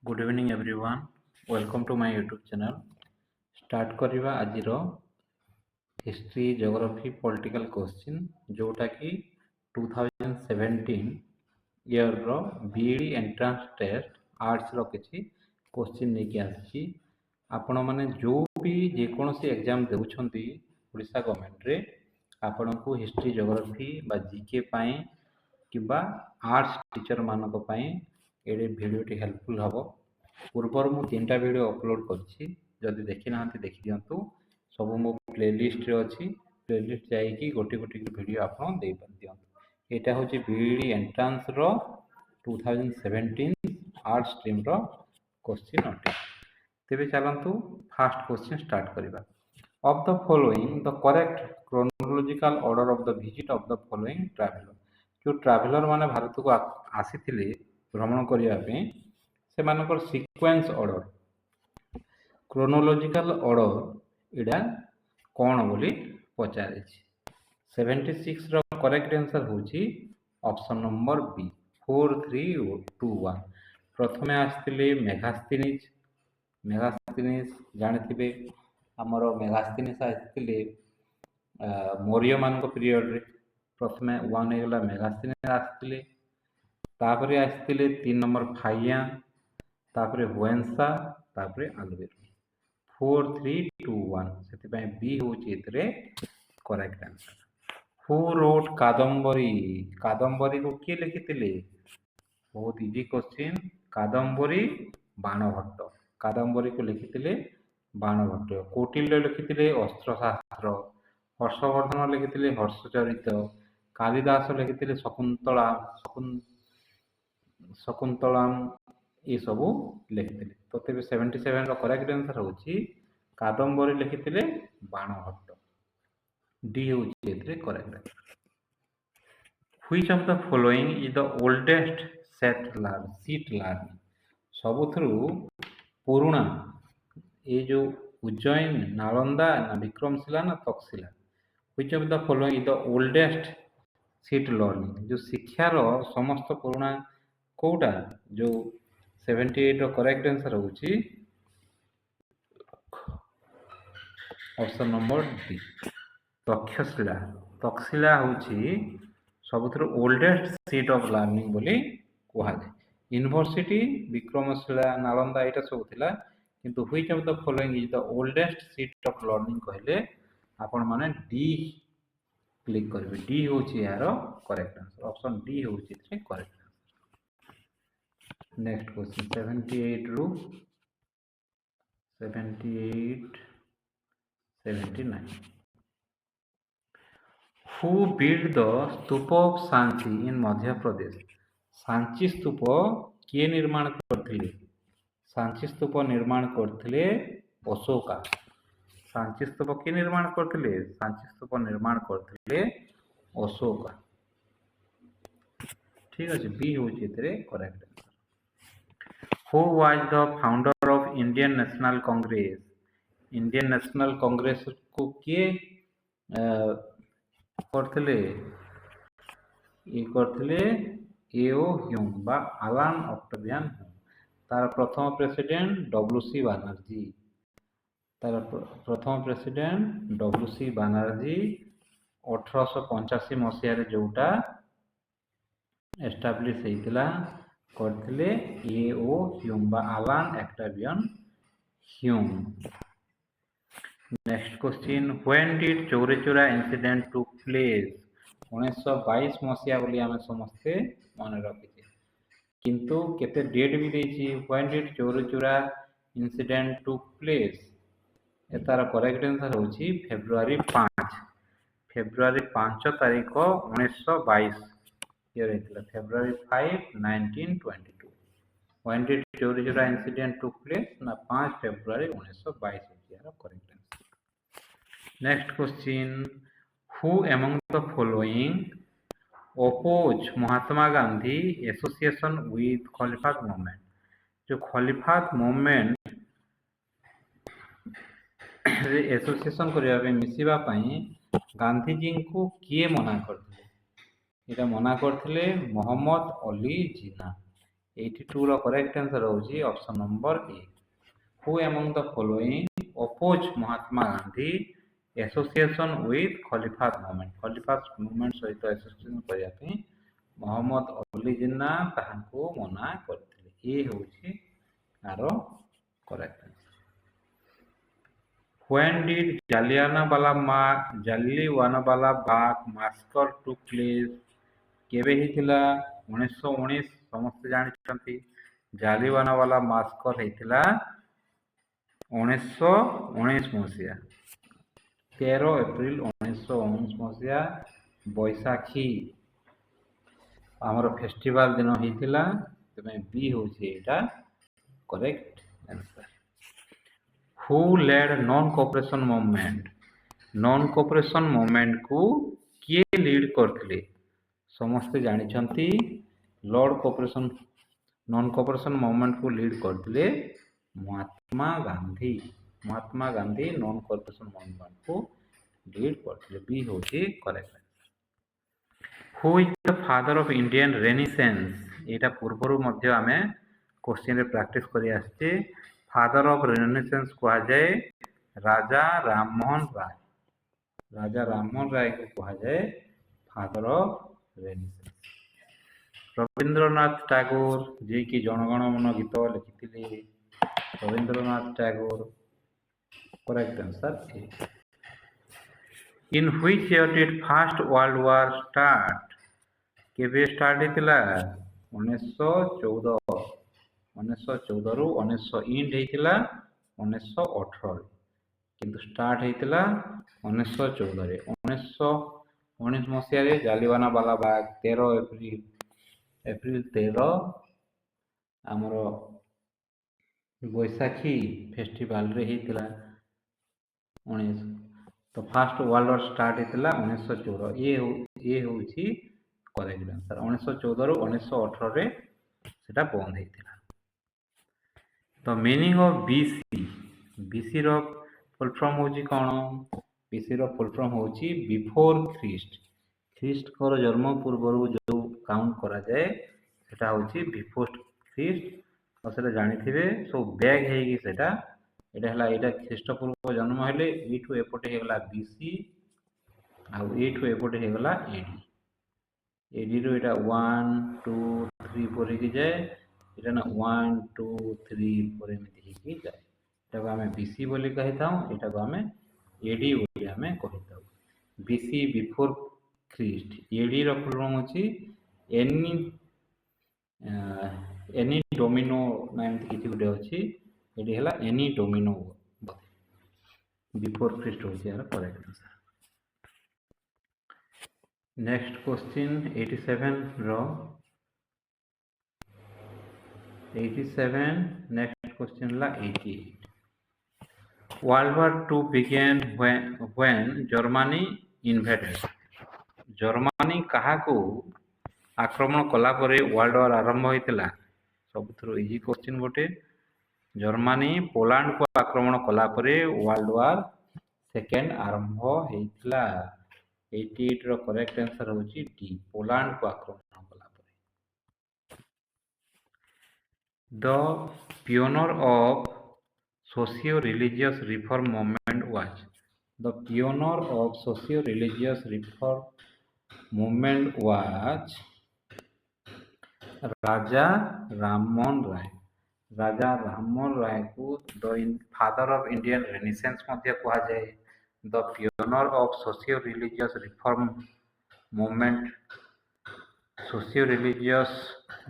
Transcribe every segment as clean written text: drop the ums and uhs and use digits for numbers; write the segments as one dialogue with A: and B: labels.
A: Good evening everyone welcome to my YouTube channel. Start करिवा आजिर history geography political question जोटा कि 2017 year रो बीईडी एंट्रांस टेस्ट आर्ट्स रो किछि क्वेश्चन लेके आछि। आपण माने जो भी जेकोसी एग्जाम देउछंती ओडिशा गवर्नमेंट रे आपण को हिस्ट्री ज्योग्राफी बा जीके पाए किबा आर्ट्स टीचर मानक पाए एडे भिडियोटी हेल्पफुल हबो। पूर्वर मु 3टा वीडियो अपलोड करछि, जदि देखि नाहंती देखि दियंतु। सब मो प्लेलिस्ट रे अछि, प्लेलिस्ट जाईकी गोटी गोटी वीडियो आपण दे दियंतु। एटा होछि बीईडी एंट्रांस रो 2017 आर्ट्स स्ट्रीम रो क्वेश्चन अटे। तेबे चलंतु फर्स्ट क्वेश्चन स्टार्ट करिबा। Of the following the correct chronological order of the visit of the following traveller. जो ट्रैवलर माने भारत को आसीथिले भ्रमण करिया पे सेमानकर सीक्वेंस ऑर्डर क्रोनोलॉजिकल ऑर्डर इडा कोन बोली पचारे छी। 76 रो करेक्ट आंसर होची ऑप्शन नंबर बी 4321। प्रथमे आस्तिले मेगास्थिनिस। मेगास्थिनिस जानिथिबे हमरो मेगास्थिनिस आस्तिले मौर्य मान को पीरियड रे प्रथमे 1 हेगला मेगास्थिनिस आस्तिले, तापरे आस्तिले 3 नंबर फाइया, तापरे हुएंसा, तापरे अल्बेरो। 4321 सेति पय बी होची एतरे करेक्ट आंसर। हु रोट कादंबरी। कादंबरी को किए लिखिथिले? बहुत इजी क्वेश्चन। कादंबरी बाणभट्ट। कादंबरी को लिखिथिले बाणभट्ट। कौटिल्य लिखिथिले अस्त्रशास्त्र। हर्षवर्धन लिखिथिले हर्षचरित। कालिदास लिखिथिले शकुंतला शकुंतलाम ये सबू लिखिथिले। तो तेबे 77 रो करेक्ट आंसर होची कादंबरी लिखिथिले बाणभट्ट। डी होची एतरे correct answer. Which of the following is the oldest seat learning. सबुथरु पुराना ये जो उज्जैन नालंदा ना विक्रमशिला ना Takshashila. Which of the following is the oldest seat learning. जो शिक्षार समस्त पुराना कोटा जो 78 रो करेक्ट आंसर होची option number D Takshashila. Takshashila होची सबुथरु ओल्डेस्ट सीट ऑफ लर्निंग बोली कुहा जाय। यूनिवर्सिटी विक्रमशिला नालंदा एटा सब थिला, किंतु which of the following is the oldest seat of learning कहले आपण माने डी क्लिक करबे। डी होची यार करेक्ट आंसर। ऑप्शन डी होची इथे करेक्ट आंसर। नेक्स्ट क्वेश्चन 78 रू 78 79। Who built the stupa of Sanchi in Madhya Pradesh. Sanchi stupa किए निर्माण करथिले? सांची स्तूप निर्माण करथिले अशोका। सांची स्तूप किए निर्माण करथिले? सांची स्तूप निर्माण करथिले अशोका। ठीक अछि, बी होची एतरे correct answer. Who was the founder of Indian National Congress? Indian National Congress को किए करथिले? ये करथिले एओ ह्यूम बा अलान ऑक्टेवियन ह्यूम। तार प्रथम प्रेसिडेंट डब्ल्यूसी बनर्जी। तार प्रथम प्रेसिडेंट डब्ल्यूसी बनर्जी 1885 मसिया रे जोटा एस्टाब्लिश हेतिला करथिले एओ ह्यूम बा अलान Octavian Hume. Next question when did Chauri Chaura incident took place. 1922 मसिया बोली आमे समस्ते मन रखिछे, किंतु केते डेट भी देछि। When did Chauri Chaura incident took place एतार करेक्ट आंसर होछि फेब्रुआरी 5। फेब्रुआरी 5 तारिख 1922 ईयर हेतिला। February 5 1922। When did Chauri Chaura incident took place ना 5 फेब्रुआरी 1922 यार correct answer. Next question who among the following oppose Mahatma Gandhi association with Khilafat movement. जो खलीफात मूवमेंट रे एसोसिएशन करिया पे मिसिबा पई गांधी जी को किए मना करथिले? एटा मना करथिले मोहम्मद अली जिन्ना। 82 ର करेक्ट आंसर होची option number A. Who among the following oppose Mahatma Gandhi association with Khilafat movement. Khilafat movement सहित एसोसिएशन करिया पे मोहम्मद अली जिन्ना ताहांको मना करथिले। ए होची आरो correct answer. When did Jallianwala Bagh massacre took place? केबे हिथिला 1919 समस्त जानिछंती। जालियानवाला मास्कर हेतिला 1919 मसिया 13 एप्रिल 1919 मसिया बैसाखी आमर फेस्टिवल दिन हेतिला। तमे बी होची एटा correct answer. Who led non cooperation movement. Non cooperation movement को किए लीड करथिले? समस्ते जानिछंती lord cooperation non cooperation movement को लीड करथिले Mahatma Gandhi. Mahatma Gandhi non cooperation movement को लीड करथिले। बी होची correct. Who is the father of Indian renaissance. एटा पूर्वरु मध्य आमे क्वेश्चन रे प्रैक्टिस करि आछे। फादर ऑफ रेनेसेंस कहा जाए राजा राममोहन राय। राजा राममोहन राय को कहा जाए father of renaissance. Rabindranath Tagore जे कि जनगण मन गीत लिखिथिले। Rabindranath Tagore correct answer A. In which year did first world war start. केबे स्टार्ट हेतिला 1914। 1914 रु 1900 इंड हेतिला 1918 किंतु स्टार्ट हेतिला 1914 रे। 1919 मसिया रे जालियानवाला बाग 13 एप्रिल 13 आमर बैसाखी फेस्टिवल रे हेतिला 19। तो फर्स्ट वर्ल्ड वॉर स्टार्ट हेतिला 1914। ए होची करेक्ट आंसर। 1914 रु 1918 रे सेटा बंद हेतिला। तो मीनिंग ऑफ बीसी। बीसी रो फुल फॉर्म होची कोन? बीसी रो फुल फॉर्म होची बिफोर ख्रीस्ट। ख्रीस्ट को जन्म पूर्व जो काउंट करा जाए सेटा होची बिफोर ख्रीस्ट। और सेटा जानि थिबे सो बैग हेगी सेटा एटा हला एटा ख्रीस्ट पूर्व जन्म हेले एठु एपटे हेगला बीसी आ एठु एपटे हेगला एडी। एडी रो एटा 1 2 3 4 हेगी जाए। एटा ना 1 2 3 4 एमिति हेगी जाए। एटा को हमें बीसी बोली कहिताऊ। एटा को हमें एडी बोली हमें कहिताऊ। BC before Christ. एडी रो फुल फॉर्म होची एनी डोमिनो ना एमिति किछि गुटे अछि। एडी हला एनी डोमिनो बिफोर ख्रीस्ट होची यार करेक्ट आंसर। नेक्स्ट क्वेश्चन 87 रो 87 नेक्स्ट क्वेश्चन ला 88। World war 2 began when Germany invaded। Germany कहा को आक्रमण कला परे वर्ल्ड वॉर आरंभ होइतिला? सबथुरु इजी क्वेश्चन गोटे। जर्मनी पोलैंड को आक्रमण कला परे वर्ल्ड वॉर सेकेंड आरंभ होइतिला। 88 रो करेक्ट आंसर होची डी पोलैंड को आक्रमण कला परे। The pioneer of socio-religious reform movement was। The pioneer of socio-religious reform movement was Raja Rammohan Roy. Raja Rammohan Roy को the father of Indian renaissance मध्य कहा जाए। The pioneer of socio-religious reform movement socio-religious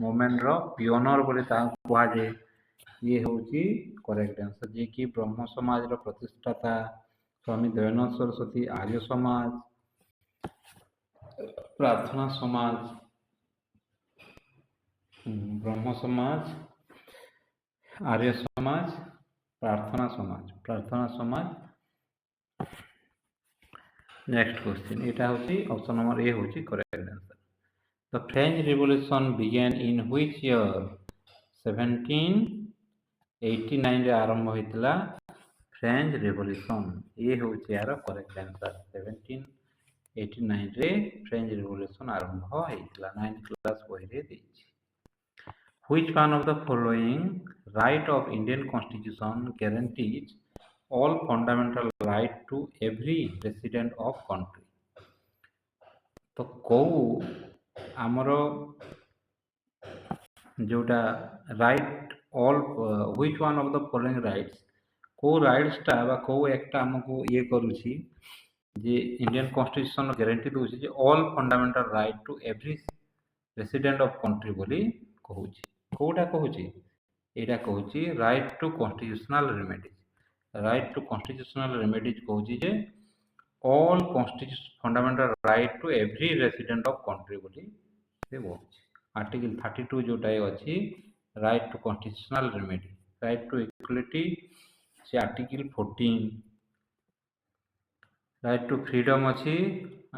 A: movement रो पियोनियर बोली ताको कहा जाए। ये होची करेक्ट आंसर। जे कि ब्रह्म समाज रो प्रतिष्ठाता स्वामी दयानंद सरस्वती, आर्य समाज, प्रार्थना समाज, ब्रह्म समाज, आर्य समाज, प्रार्थना समाज। नेक्स्ट क्वेश्चन एटा होची ऑप्शन नंबर ए होची correct answer. The French revolution began in which year. 1789 रे आरंभ होइतिला फ्रेंच रिवॉल्यूशन। ए होची यार करेक्ट आंसर। 1789 रे फ्रेंच रिवॉल्यूशन आरंभ होइतिला। 9th क्लास बही रे देछि। Which one of the following right of Indian Constitution guarantees all fundamental right to every resident of country? तो कोउ आमर जोटा right all which one of the following rights को राइट्सटा बा को एकटा हमको ये करूची जे इंडियन कॉन्स्टिट्यूशन गारंटी दोची जे all fundamental right to every resident of country बोली कहूची कोटा कहूची एटा कहूची right to constitutional remedies right to constitutional remedies कहूची जे all constitution fundamental right to every resident of country बोली से कहूची आर्टिकल 32 जोटा अच्छी right to constitutional remedy right to equality से आर्टिकल 14 राइट टू फ्रीडम अच्छी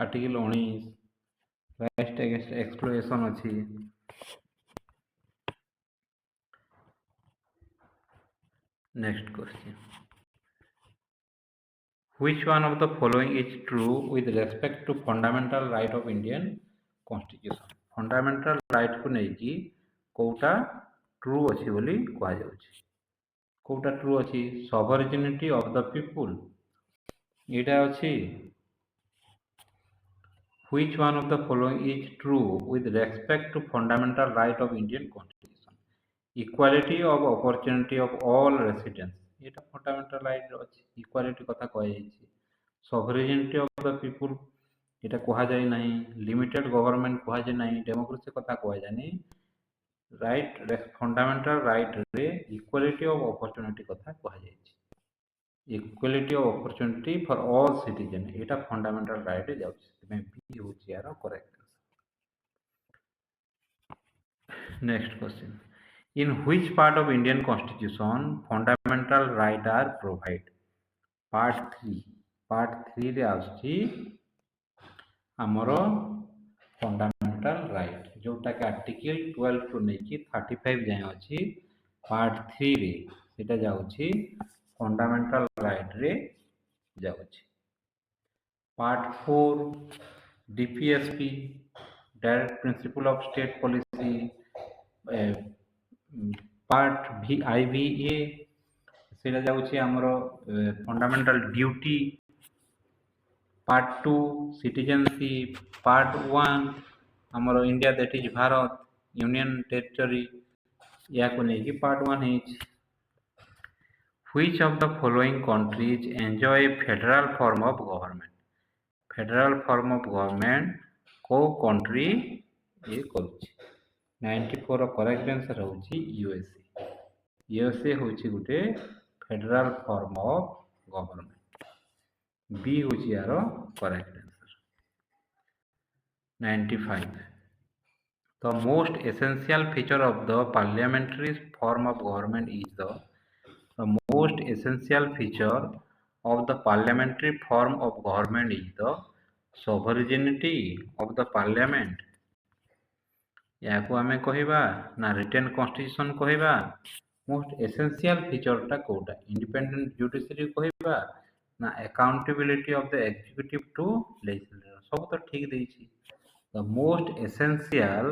A: आर्टिकल 19 राइट अगेंस्ट एक्सप्लोरेशन अच्छी next question which one of the following is true with respect to fundamental right of Indian constitution fundamental right को लेकिन कोटा true अच्छी बोली कह कोटा ट्रू अच्छी सॉवरेनिटी ऑफ द पीपुल एटा अच्छी which one of the following is true with respect to fundamental right of Indian constitution equality of opportunity of all residents Etah fundamental right अच्छी इक्वालिटी कथा कह सॉवरेनिटी ऑफ द पीपुल এটা କୁହାଯାଏ ନାହିଁ limited government କୁହାଯାଏ ନାହିଁ democracy କଥା କୁହାଯାଏ ନାହିଁ राइट फंडामेंटल राइट रे इक्वालिटी ऑफ अपॉर्चुनिटी कथा कुहाଯାଇଛି equality of opportunity for all citizen एटा फंडामेंटल राइट जाउछि में बी होछि यार correct next question in which part of Indian constitution fundamental right are provide part 3 रे आछि आमर फंडामेंटल राइट जोटा कि आर्टिकल 12 टू नहीं 35 जाए अच्छी पार्ट 3 रे सेटा जाउछि फंडामेंटल राइट रे जाउछि part 4 DPSP direct principle of state policy part भी आईवीए सेटा जाउछि आमर fundamental duty part 2 citizenship part 1 आमर India that is Bharat union territory या को नहीं कि पार्ट 1 है which of the following countries enjoy federal form of government को कंट्री ये करूची 94 करेक्ट आंसर होची यूएसए होची गुटे federal form of government B होची यार correct answer 95 the most essential feature of the parliamentary form of government is the most essential feature of the parliamentary form of government is the sovereignty of the parliament या को हमें कहिबा ना written constitution कहिबा most essential feature टा कोटा independent judiciary कहिबा ना accountability of the executive to legislature सब तो ठीक देछि the most essential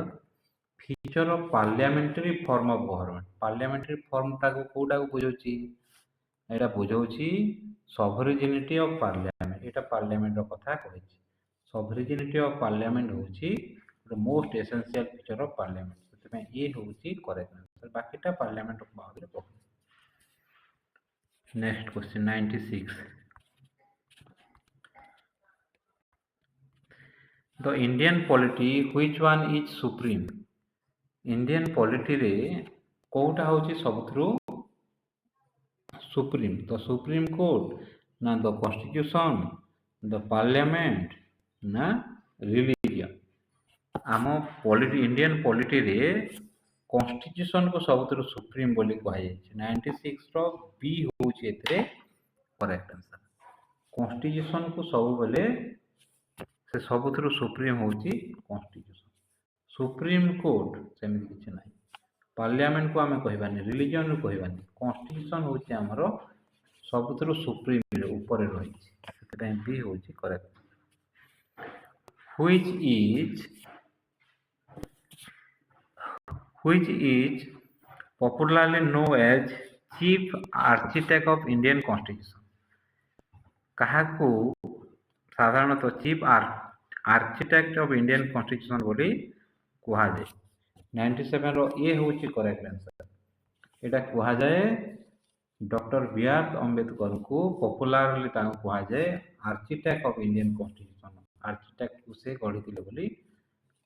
A: feature of parliamentary form of government parliamentary form टा को कोटा को बुझौछि एटा बुझौछि सॉवरेनिटी ऑफ पार्लियामेंट एटा पार्लियामेंट रो कथा कहिछि सॉवरेनिटी ऑफ पार्लियामेंट होछि the most essential feature of parliament सेते में ए होछि करेक्ट आंसर बाकीटा पार्लियामेंट ऑफ बाहर पक next question 96 the Indian polity which one is supreme Indian polity रे कोटा होछि सबथ्रु सुप्रीम द सुप्रीम कोर्ट ना द कॉन्स्टिट्यूशन द पार्लियामेंट ना रिलीजियन आम पॉलिटी इंडियन पॉलिटी रे कॉन्स्टिट्यूशन को सबथ्रु सुप्रीम बोली कहा जाय 96 रो बी होछि एतरे करेक्ट आंसर कॉन्स्टिट्यूशन को सब बेले से सबथ्रु सुप्रीम होछि कॉन्स्टिट्यूशन सुप्रीम कोर्ट सेमिति किछ नाही पार्लियामेंट को आमे कहबानी रिलीजन रो कहबानी कॉन्स्टिट्यूशन होछि हमरो सबथ्रु सुप्रीम रे ऊपर रही सेते बी होछि correct which is popularly known as chief architect of Indian Constitution. କାହାକୁ ସାଧାରଣତଃ chief architect of Indian constitution ବୋଲି କୁହାଯାଏ। 97ର ଏ ହେଉଛି କରେକ୍ଟ ଆନ୍ସର। ଏଇଟା କୁହାଯାଏ ଡକ୍ଟର ବିଆର୍ ଆମ୍ବେଦକରଙ୍କୁ ପପୁଲାରଲି ତାଙ୍କୁ କୁହାଯାଏ ଆର୍କିଟେକ୍ଟ ଅଫ୍ ଇଣ୍ଡିଆନ୍ କନଷ୍ଟିଟ୍ୟୁସନ୍। ଆର୍କିଟେକ୍ଟକୁ ସେ ଗଢ଼ିଥିଲେ ବୋଲି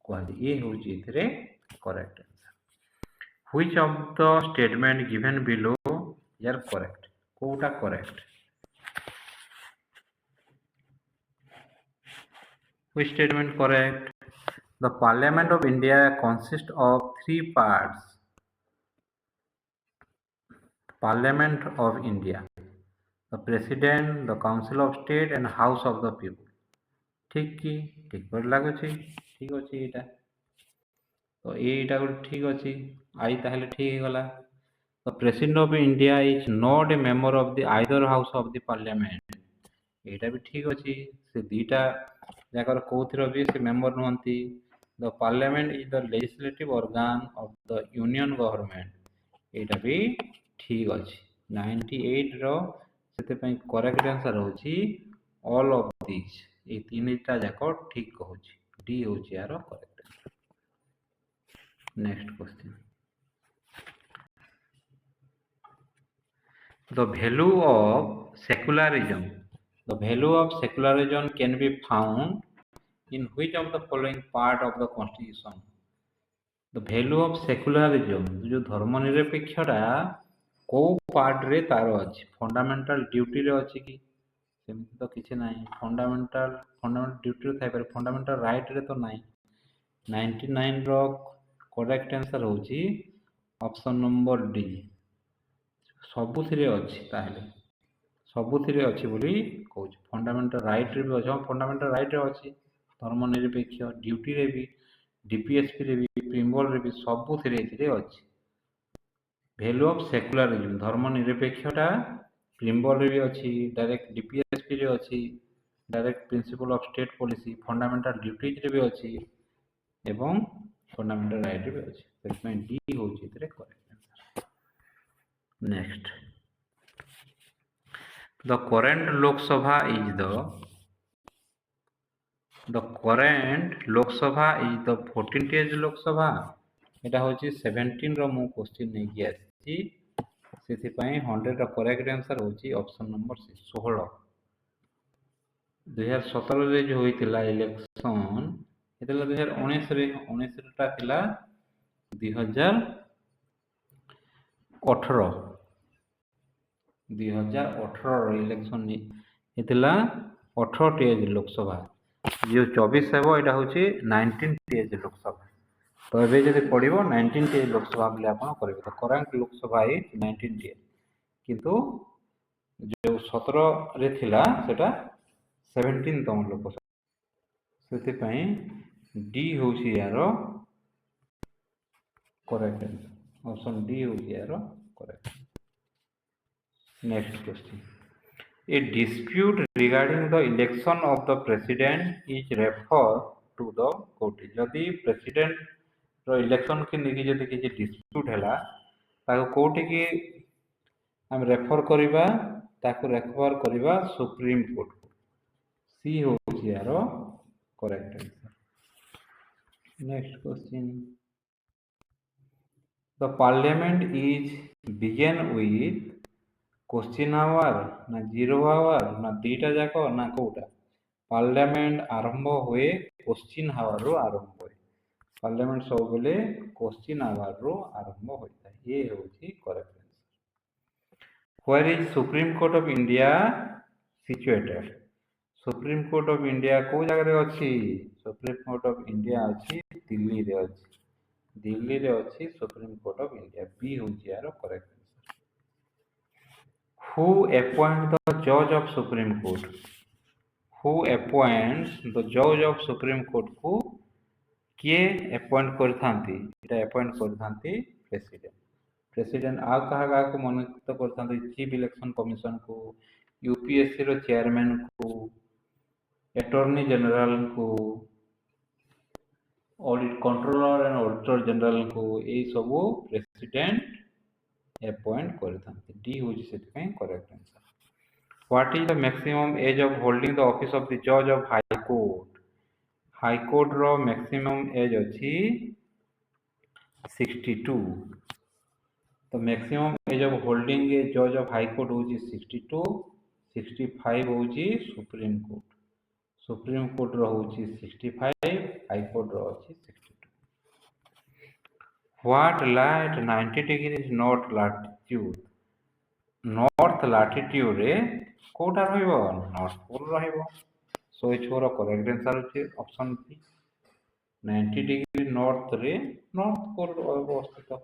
A: କୁହାଯାଏ। ଏ ହେଉଛି ଏଥିରେ correct answer. Which of the statement given below are correct? କୋଉଟା correct? Which statement correct? The Parliament of India consists of three parts. Parliament of India, the President, the Council of State and House of the People. ठीक की ठीक पर लागुଛି ठीक ଅଛି ଏଇଟା ତ ଏଇଟା ଗୋଟେ ଠିକ ଅଛି ଆଇ ତାହେଲେ ଠିକ ହେଇଗଲା। The President of India is not a member of the either house of the Parliament. ଏଇଟା ବି ଠିକ ଅଛି ସେ ଦିଟା ଯାକର କୋଉଥିର ବି ସେ ମେମ୍ବର ନୁହନ୍ତି। The Parliament is the legislative organ of the Union government. ଏଇଟା ବି ଠିକ ଅଛି। 98ର ସେଥିପାଇଁ କରେକ୍ଟ ଆନ୍ସର ହେଉଛି all of these। ଏଇ ତିନିଟା ଯାକ ଠିକ କହୁଛି। ଡି ହେଉଛି ଏହାର correct answer. Next question. The value of secularism. The value of secularism can be found in which of the following part of the Constitution? The value of secularism जो धर्मनिरपेक्षता କୋଉ ପାର୍ଟରେ ତାର ଅଛି? ଫଣ୍ଡାମେଣ୍ଟାଲ ଡ୍ୟୁଟିରେ ଅଛି କି? ସେମିତି ତ କିଛି ନାହିଁ। ଫଣ୍ଡାମେଣ୍ଟାଲ ଡ୍ୟୁଟିରେ ଥାଇପାରେ, ଫଣ୍ଡାମେଣ୍ଟାଲ ରାଇଟରେ ତ ନାହିଁ। 99ର କରେକ୍ଟ ଆନ୍ସର ହେଉଛି ଅପସନ ନମ୍ବର ଡି। ସବୁଥିରେ ଅଛି ତାହେଲେ ସବୁଥିରେ ଅଛି ବୋଲି କହୁଛି। ଫଣ୍ଡାମେଣ୍ଟାଲ ରାଇଟରେ ବି ଅଛି, ହଁ ଫଣ୍ଡାମେଣ୍ଟାଲ ରାଇଟରେ ଅଛି, ଧର୍ମନିରପେକ୍ଷ ଡ୍ୟୁଟିରେ ବି, ଡିପିଏସପିରେ ବି, ପ୍ରିମ୍ବଲରେ ବି ସବୁଥିରେ ଏଥିରେ ଅଛି। ଭ୍ୟାଲୁ ଅଫ୍ ସେକୁଲାରିଜମ ଧର୍ମନିରପେକ୍ଷଟା ପ୍ରିମ୍ବଲରେ ବି ଅଛି, ଡାଇରେକ୍ଟ ଡିପିଏସପିରେ ଅଛି, direct principle of state policy, fundamental ଡ୍ୟୁଟିଜରେ ବି ଅଛି ଏବଂ ଫଣ୍ଡାମେଣ୍ଟାଲ ରାଇଟରେ ବି ଅଛି। ସେଥିପାଇଁ ଡି ହେଉଛି ଏଥିରେ correct answer. Next, the current Lok Sabha is the current Lok Sabha is the 14th Lok Sabha। এটা ହେଉଛି 17ର ମୁଁ କ୍ୱେଶ୍ଚିନ୍ ନେଇକି ଆସିଛି। ସେଥିପାଇଁ 100ର କରେକ୍ଟ ଆନ୍ସର ହେଉଛି ଅପସନ ନମ୍ବର ସି 16। 2017ରେ ଯୋଉ ହୋଇଥିଲା ଇଲେକ୍ସନ ହେଇଥିଲା 2019ରେ, 19ଟା ଥିଲା 2018। 2018ର ଇଲେକ୍ସନ ହେଇଥିଲା 18ଟି ଲୋକସଭା, ଯୋଉ 24 ହେବ ଏଇଟା ହେଉଛି 19ଟି ଲୋକସଭା। ତ ଏବେ ଯଦି ପଡ଼ିବ 19ଟି ଲୋକସଭା ବୋଲି ଆପଣ କରିବେ। ତ କରେଣ୍ଟ ଲୋକସଭା ଏଇ 19ଟି, କିନ୍ତୁ ଯୋଉ 17ରେ ଥିଲା ସେଟା 17ତମ ଲୋକସଭା। ସେଥିପାଇଁ ଡି ହେଉଛି ଏହାର କରେକ୍ଟ ଆନ୍ସର। ଅପସନ ଡି ହେଉଛି ଏହାର correct. Next question. A dispute regarding the election of the president is referred to the court. जदि president रो election के नेकी जदि किसी dispute हैला ताको कोर्ट की हम रेफर करिबा, ताको रेफर करिबा सुप्रीम कोर्ट को। सी होछि यारो correct answer. Next question. The parliament is begin with question hour ना जीरो आवर ना दीटा जाक ना कोटा? पार्लियामेंट आरंभ हुए क्वेश्चन आवर रो आरंभ हुए। पार्लियामेंट सब बेले क्वेश्चन आवर रो आरंभ होता है। ये होची correct answer. Where is Supreme Court of India situated? Supreme Court of India को जगह रे अछि? Supreme Court of India अछि दिल्ली रे अछि। दिल्ली रे अछि Supreme Court of India। B होची यारो correct. Who appoints the judge of Supreme Court? Who appoints the judge of Supreme Court को किए appoint करथांती? इटा appoint करथांती प्रेसिडेंट। प्रेसिडेंट आ कहा को मनोनीत करथांती चीफ इलेक्शन कमिशन को, यूपीएससी रो चेयरमैन को, अटॉर्नी जनरल को, audit controller and auditor general को यही सब प्रेसिडेंट अपॉइंट करथांती डी होची सेति correct answer what is the maximum age of holding the office of the जज ऑफ हाई कोर्ट रो मैक्सिमम एज अछि 62 तो maximum age of holding a जज ऑफ हाई कोर्ट होची 62 65 होची सुप्रीम कोर्ट रो होची 65 हाई कोर्ट रो होची 62 what lie at 90 degree north latitude north latitude रे कोटा रहइबो नॉर्थ पोल रहइबो 106 रो करेक्ट आंसर होची ऑप्शन बी 90 डिग्री नॉर्थ रे नॉर्थ पोल अवस्थित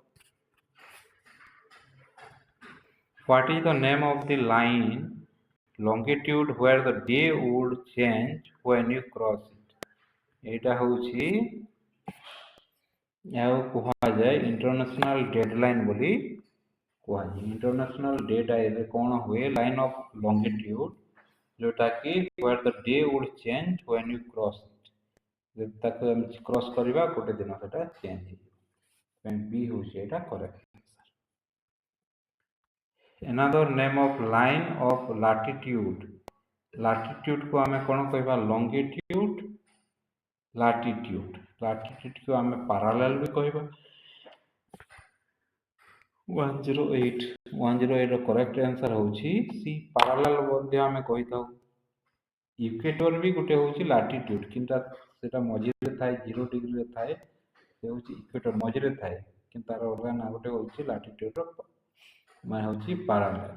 A: What is the name of the line longitude where the day would change when you cross it? एटा होची याओ कुहा जाय international deadline बोली कुहा जाय इंटरनेशनल डेडलाइन कोन हुए लाइन ऑफ लॉन्गिट्यूड जोटा कि where the day would change when you cross it जब तक हम क्रॉस करबा गोटे दिन सेटा चेंज हो बी होची एटा correct another name of line of latitude latitude को हमें कौन कहबा longitude latitude को हमें parallel भी कहबा 108 रो करेक्ट आंसर होची सी parallel मध्ये हमें कहिताउ इक्वेटर भी गोटे होची latitude किंता सेटा मझिरे थाए 0 डिग्री रे थाए से होची इक्वेटर मझिरे थाए किंता तार अलगा ना गोटे होची latitude रो मैं होची parallel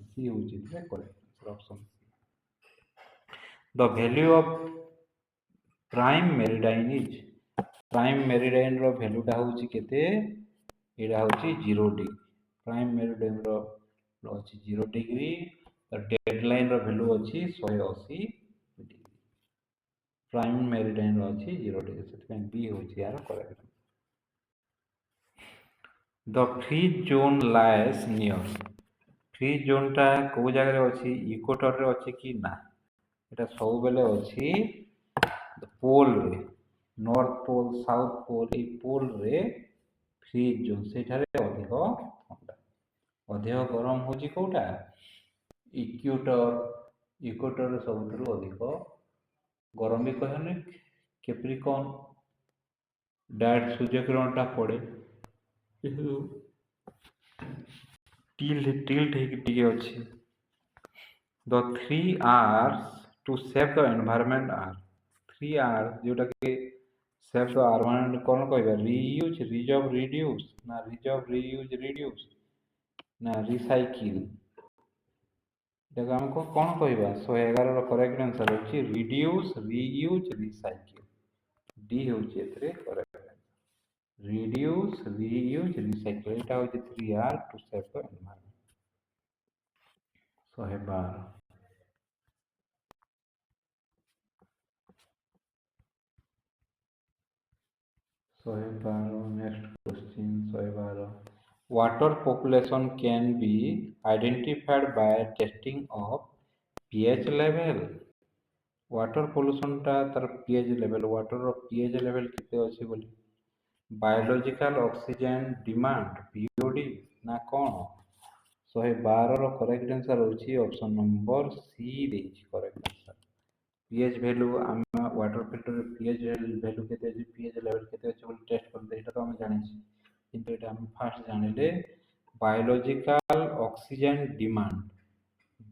A: सी होची जे correct option the value of prime meridian is prime meridian रो वैल्यू टा होची केते एडा होची 0 डिग्री प्राइम मेरिडाइन रो होची 0 डिग्री द डेडलाइन रो वैल्यू होची 180 डिग्री प्राइम मेरिडाइन रो होची 0 डिग्री सेते बी होची यार correct the free zone lies near free zone टा को जगह रे अछि इक्वेटर रे अछि कि ना एटा सब बेले अछि पोल रे नॉर्थ पोल साउथ पोल ए पोल रे फ्री जोन सेठारे अधिक ठंडा अधिक गरम होची कोटा इक्वेटर रे सबथुरु अधिक गरम भी कहने कैप्रिकॉर्न डायरेक्ट सूर्य किरण टा पड़े tilt ହେଇକି ଅଛି the 3 R's to save the environment are 3 R जोटा कि save the environment कौन कहबा reuse reserve reduce ना reserve reuse reduce ना recycle देखो हमको कौन कहबा 111 रो करेक्ट आंसर अछि reduce reuse recycle डी होची एतरे करेक्ट reduce reuse recycle एटा होची 3R to save the environment 112 next question 112 water population can be identified by testing of pH level water pollution टा तर pH level water रो pH level किते अछि बोली biological oxygen demand BOD ना कौन 112 रो correct answer होची ऑप्शन नंबर सी देछि करेक्ट आंसर pH वैल्यू हम वाटर फिल्टर pH वैल्यू केते अछि pH लेवल केते अछि बोली टेस्ट करते एटा तो हम जानि छी किंतु एटा हम फर्स्ट जानिले बायोलॉजिकल ऑक्सीजन डिमांड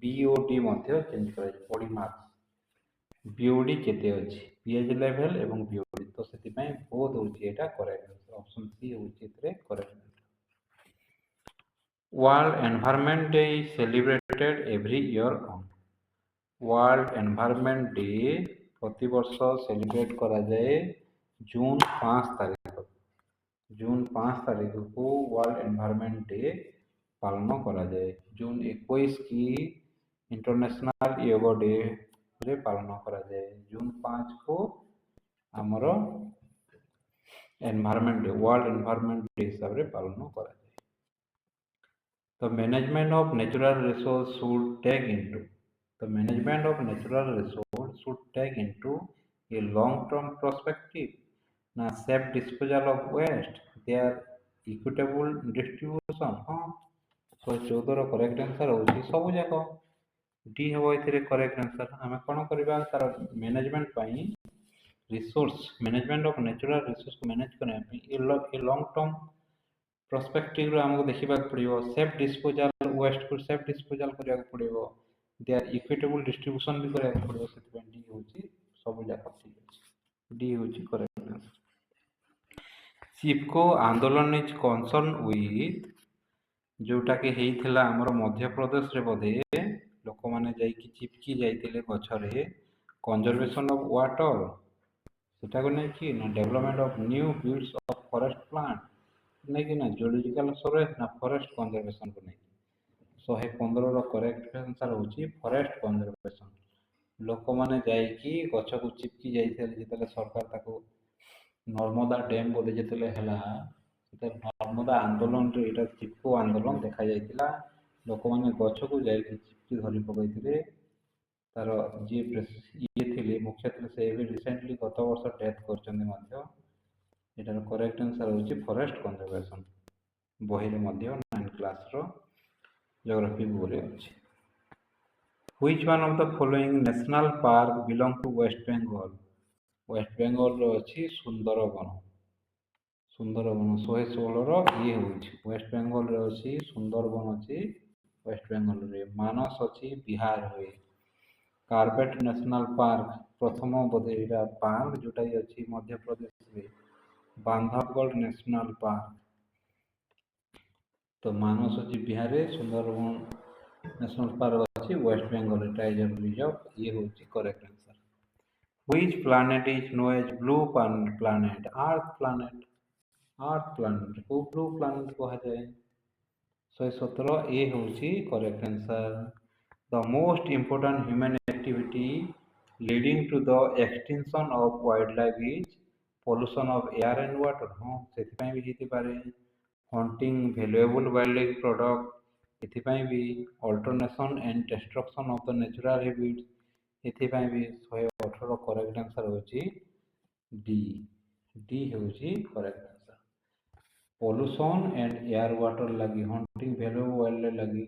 A: BOD मध्ये चेंज करे बॉडी मास BOD केते अछि pH लेवल एवं BOD तो सेति पय बोथ होची एटा करेक्ट ऑप्शन सी होची एतरे correct World Environment Day is celebrated every year on world environment day प्रति वर्ष सेलिब्रेट करा जाए जून 5 तारीख को वर्ल्ड एनवायरनमेंट डे पालन करा जाए जून 21 की इंटरनेशनल योगा डे रे पालन करा जाए जून 5 को हमर environment day world environment day हिसाब रे पालन करा जाए The management of natural resource should take into the management of natural resource should take into a long-term perspective ନା safe disposal of waste, their equitable distribution. ହଁ, 114ର correct answer ହେଉଛି ସବୁ ଯାକ। ଡି ହେବ ଏଥିରେ କରେକ୍ଟ ଆନ୍ସର୍। ଆମେ କ'ଣ କରିବା, ତାର ମ୍ୟାନେଜମେଣ୍ଟ ପାଇଁ ରିସୋର୍ସ ମ୍ୟାନେଜମେଣ୍ଟ ଅଫ୍ ନ୍ୟାଚୁରାଲ ରିସୋର୍ସକୁ ମ୍ୟାନେଜ କରିବା ପାଇଁ ଏ ଲଙ୍ଗ୍ ଟର୍ମ ପ୍ରସ୍ପେକ୍ଟିଭରୁ ଆମକୁ ଦେଖିବାକୁ ପଡ଼ିବ। ସେଫ୍ ଡିସ୍ପୋଜାଲ୍ ୱେଷ୍ଟକୁ ସେଫ୍ ଡିସ୍ପୋଜାଲ୍ କରିବାକୁ ପଡ଼ିବ, ଦେୟାର ଇକ୍ୱିଟେବୁଲ୍ ଡିଷ୍ଟ୍ରିବ୍ୟୁସନ୍ ବି କରିବାକୁ ପଡ଼ିବ। ସେଥିପାଇଁ ଡି ହେଉଛି ସବୁ ଯାକ ଠିକ୍ ଅଛି। ଡି ହେଉଛି କରେକ୍ଟ ଆନ୍ସର୍। ଚିପକୋ ଆନ୍ଦୋଳନ ଇଜ୍ କନସର୍ନ ୱିଥ୍, ଯେଉଁଟାକି ହେଇଥିଲା ଆମର ମଧ୍ୟପ୍ରଦେଶରେ ବୋଧେ, ଲୋକମାନେ ଯାଇକି ଚିପକି ଯାଇଥିଲେ ଗଛରେ, କନଜରଭେସନ୍ ଅଫ୍ ୱାଟର ସେଟାକୁ ନେଇକି, ନା development of new beats of forest plant ନେଇକି, ନା ଜୁଲୋଜିକାଲ ଷ୍ଟୋରେଜ, ନା ଫରେଷ୍ଟ କନଜରଭେସନକୁ ନେଇକି। 115ର କରେକ୍ଟ ଆନ୍ସର୍ ହେଉଛି ଫରେଷ୍ଟ କନଜରଭେସନ୍। ଲୋକମାନେ ଯାଇକି ଗଛକୁ ଚିପକି ଯାଇଥିଲେ ଯେତେବେଳେ ସରକାର ତାକୁ ନର୍ମଦା ଡ୍ୟାମ୍ ବୋଧେ ଯେତେବେଳେ ହେଲା, ସେତେବେଳେ ନର୍ମଦା ଆନ୍ଦୋଳନରେ ଏଇଟା ଚିପକୋ ଆନ୍ଦୋଳନ ଦେଖାଯାଇଥିଲା। ଲୋକମାନେ ଗଛକୁ ଯାଇକି ଚିପକି ଧରି ପକାଇଥିଲେ। ତାର ଯିଏ ଇଏ ଥିଲେ, ମୁଖ୍ୟ ଥିଲେ, ସେ ଏବେ ରିସେଣ୍ଟଲି ଗତ ବର୍ଷ ଡେଥ୍ କରିଛନ୍ତି ମଧ୍ୟ। ଏଟାର କରେକ୍ଟ ଆନ୍ସର୍ ହେଉଛି ଫରେଷ୍ଟ କନଜରଭେସନ୍। ବହିରେ ମଧ୍ୟ 9th କ୍ଲାସ୍ର ଜିଓଗ୍ରାଫି ବୁକ୍ରେ ଅଛି। Which one of the following national park belong to West Bengal? West Bengal ଅଛି ସୁନ୍ଦରବନ। ସୁନ୍ଦରବନ 116ର ଇଏ ହେଉଛି ୱେଷ୍ଟ ବେଙ୍ଗଲରେ ଅଛି। ସୁନ୍ଦରବନ ଅଛି ୱେଷ୍ଟ ବେଙ୍ଗଲରେ। ମାନସ ଅଛି ବିହାରରେ। କାର୍ବେଟ ନ୍ୟାସନାଲ ପାର୍କ ପ୍ରଥମ ବୋଧେ ଏଇଟା ପାର୍କ ଯେଉଁଟାକି ଅଛି ମଧ୍ୟପ୍ରଦେଶରେ, ବାନ୍ଧବଗଡ଼ ନ୍ୟାସନାଲ ପାର୍କ। ତ ମାନସ ଅଛି ବିହାରରେ, ସୁନ୍ଦରବନ ନ୍ୟାସନାଲ ପାର୍କ ଅଛି ୱେଷ୍ଟ ବେଙ୍ଗଲରେ। ଟାଇଗର ରିଜର୍ଭ ଇଏ ହେଉଛି correct answer. Which planet is known as blue planet? Earth planet. Earth planet को blue planet କୁହାଯାଏ। 117 ଏ ହେଉଛି correct answer. The most important human activity leading to the extinction of wildlife is pollution of air and water। ହଁ, ସେଥିପାଇଁ ବି ହେଇଥିପାରେ। hunting valuable wildlife product ଏଥିପାଇଁ ବି, alternation and destruction of the natural habits ଏଥିପାଇଁ ବି। 118ର correct answer ହେଉଛି D. D ହେଉଛି correct answer. Pollution and air water ଲାଗି, hunting valuable wild life ଲାଗି,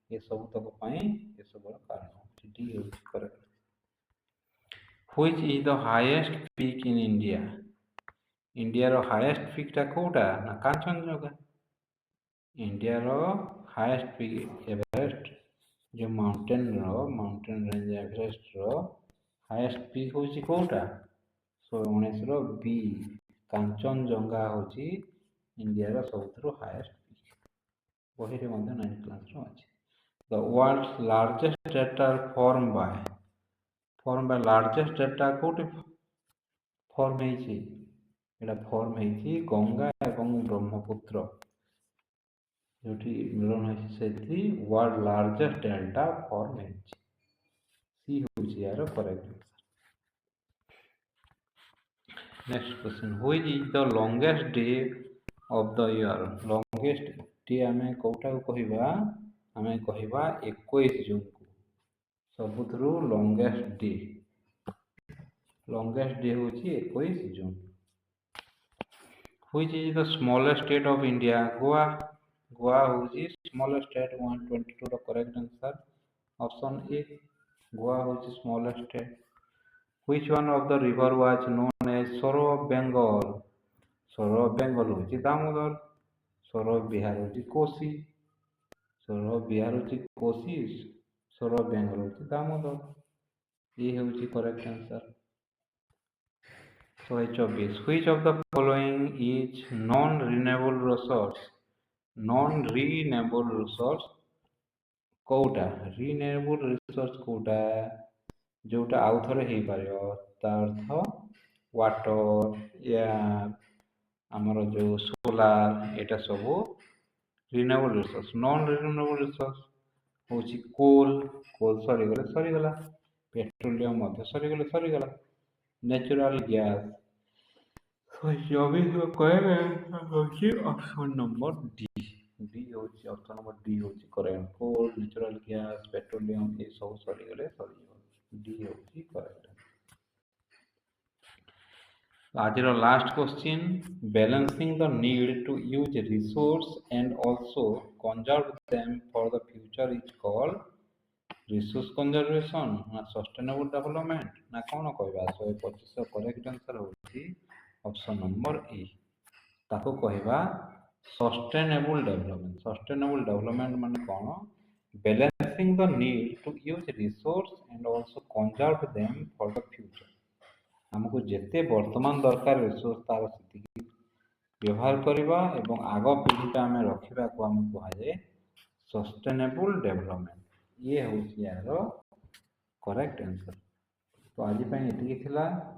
A: ଏସବୁ ତକ ପାଇଁ ଏସବୁର କାରଣ ହେଉଛି। ଡି ହେଉଛି correct. Which is the highest peak in India? ଇଣ୍ଡିଆର ହାଏଷ୍ଟ ପିକ୍ଟା କେଉଁଟା, ନା କାଞ୍ଚନଜଙ୍ଘା। ଇଣ୍ଡିଆର ହାଏଷ୍ଟ ପିକ୍ ଏଭରେଷ୍ଟ, ଯେଉଁ ମାଉଣ୍ଟେନ ରେଞ୍ଜ ଏଭରେଷ୍ଟର ହାଏଷ୍ଟ ପିକ୍ ହେଉଛି କେଉଁଟା? 119ର ବି, କାଞ୍ଚନଜଙ୍ଘା ହେଉଛି ଇଣ୍ଡିଆର ସବୁଠାରୁ ହାଏଷ୍ଟ ପିକ୍। ବହିରେ ମଧ୍ୟ 9th କ୍ଲାସ୍ର ଅଛି। The world's largest crater formed by largest crater କେଉଁଠି ଫର୍ମ ହେଇଛି? ଏଇଟା ଫର୍ମ ହେଇଛି ଗଙ୍ଗା ଏବଂ ବ୍ରହ୍ମପୁତ୍ର ଯେଉଁଠି ମିଳନ ହେଇଛି, ସେଠି ୱାର୍ଲଡ ଲାର୍ଜେଷ୍ଟ ଡେଲ୍ଟା ଫର୍ମ ହେଇଛି। ସି ହେଉଛି ଏହାର correct answer. Next question, which is the longest day of the year? Longest day ଆମେ କେଉଁଟାକୁ କହିବା? ଆମେ କହିବା 21 ଜୁନ୍କୁ। ସବୁଥିରୁ ଲଙ୍ଗେଷ୍ଟ ଡେ ହେଉଛି 21 June. Which is the smallest state of India? Goa. Goa ହେଉଛି ସ୍ମଲେଷ୍ଟ ଷ୍ଟେଟ୍। 122ର correct answer option A, Goa ହେଉଛି smallest state. Which one of the river was known as Sorrow of Bengal? Sorrow of Bengal ହେଉଛି Damodar. Sorrow of Bihar ହେଉଛି Kosi. Sorrow of Bihar ହେଉଛି Kosi, Sorrow of Bengal ହେଉଛି ଦାମୋଦର। ଏ ହେଉଛି correct answer. 124, which of the following is non-renewable resource? non-renewable resource କୋଉଟା? renewable resource କୋଉଟା? ଯୋଉଟା ଆଉ ଥରେ ହେଇପାରିବ। ତା ଅର୍ଥ ୱାଟର, ଏୟାର, ଆମର ଯୋଉ ସୋଲାର, ଏଇଟା ସବୁ renewable resource। non-renewable resource ହେଉଛି କୋଲ୍ ସରିଗଲା। ପେଟ୍ରୋଲିୟମ ମଧ୍ୟ ସରିଗଲା। Natural gas. 124 ହେଉଛି ଅପସନ୍ ନମ୍ବର ଡି। ଡି ହେଉଛି ଅପସନ୍ ନମ୍ବର ଡି ହେଉଛି correct. Coal, natural gas, petroleum ଏସବୁ ସରିଯିବ। ଡି ହେଉଛି କରେକ୍ଟ। आज last question, balancing the need to use resource and also conserve them for the future is called resource conservation ना sustainable development ना कौन कहवा 125 correct answer होची ऑप्शन नंबर ए ताको कहवा सस्टेनेबल डेवलपमेंट। सस्टेनेबल डेवलपमेंट माने कौन, balancing the need to use resource and also conserve them for the future. हमको जिते वर्तमान दरकार रिसोर्स तार से व्यवहार करवा एवं आग पीढ़ीटा आम रखा को आम कहुए सस्टेनेबल डेवलपमेंट। ये हूँ यार करेक्ट आंसर। तो आज ये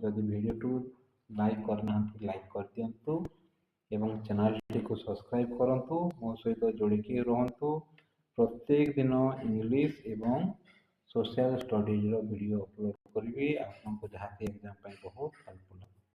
A: जदि वीडियो लाइक करना लाइक कर दिंतु एवं चैनल को सब्सक्राइब करूँ मो सहित जोड़िकी रुहतु। प्रत्येक दिन इंग्लिश एवं सोशल स्टडीज वीडियो अपलोड करी आपको जहाँ एग्जाम बहुत हेल्प